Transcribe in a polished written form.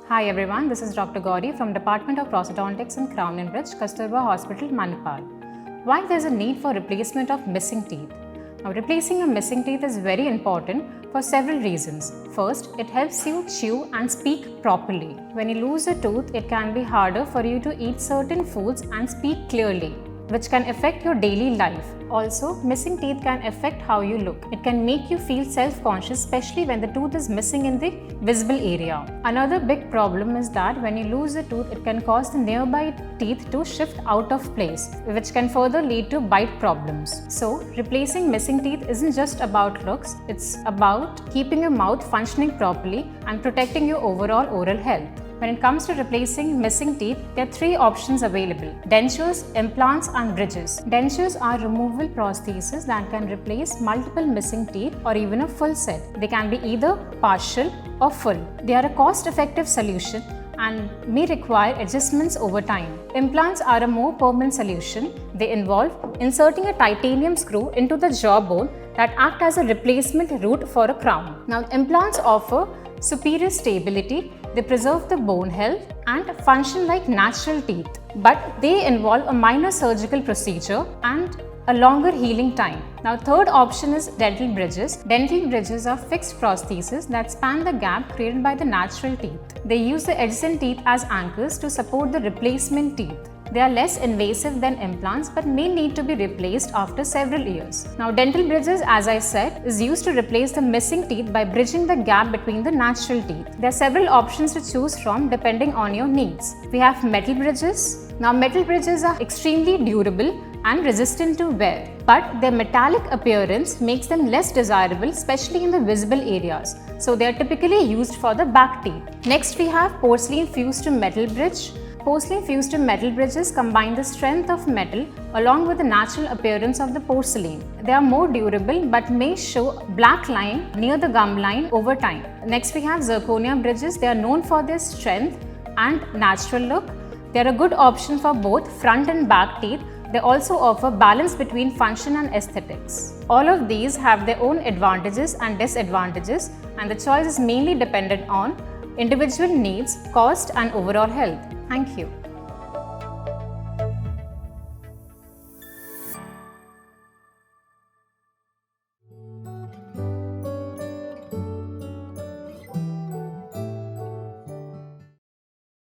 Hi everyone, this is Dr. Gauri from Department of Prosthodontics and Crown and Bridge, Kasturba Hospital, Manipal. Why there is a need for replacement of missing teeth? Now, replacing a missing teeth is very important for several reasons. First, it helps you chew and speak properly. When you lose a tooth, it can be harder for you to eat certain foods and speak clearly, which can affect your daily life. Also, missing teeth can affect how you look. It can make you feel self-conscious, especially when the tooth is missing in the visible area. Another big problem is that when you lose a tooth, it can cause the nearby teeth to shift out of place, which can further lead to bite problems. So, replacing missing teeth isn't just about looks, it's about keeping your mouth functioning properly and protecting your overall oral health. When it comes to replacing missing teeth, there are three options available: dentures, implants and bridges. Dentures are removable prostheses that can replace multiple missing teeth or even a full set. They can be either partial or full. They are a cost-effective solution and may require adjustments over time. Implants are a more permanent solution. They involve inserting a titanium screw into the jawbone that act as a replacement root for a crown. Now, implants offer superior stability, they preserve the bone health and function like natural teeth, but they involve a minor surgical procedure and a longer healing time. Now, third option is dental bridges. Dental bridges are fixed prostheses that span the gap created by the natural teeth. They use the adjacent teeth as anchors to support the replacement teeth. They are less invasive than implants but may need to be replaced after several years. Now, dental bridges, as I said, is used to replace the missing teeth by bridging the gap between the natural teeth. There are several options to choose from depending on your needs. We have metal bridges. Now, metal bridges are extremely durable and resistant to wear, but their metallic appearance makes them less desirable, especially in the visible areas. So, they are typically used for the back teeth. Next, we have porcelain fused to metal bridge. Porcelain fused to metal bridges combine the strength of metal along with the natural appearance of the porcelain. They are more durable but may show black line near the gum line over time. Next, we have zirconia bridges. They are known for their strength and natural look. They are a good option for both front and back teeth. They also offer balance between function and aesthetics. All of these have their own advantages and disadvantages, and the choice is mainly dependent on individual needs, cost and overall health. Thank you.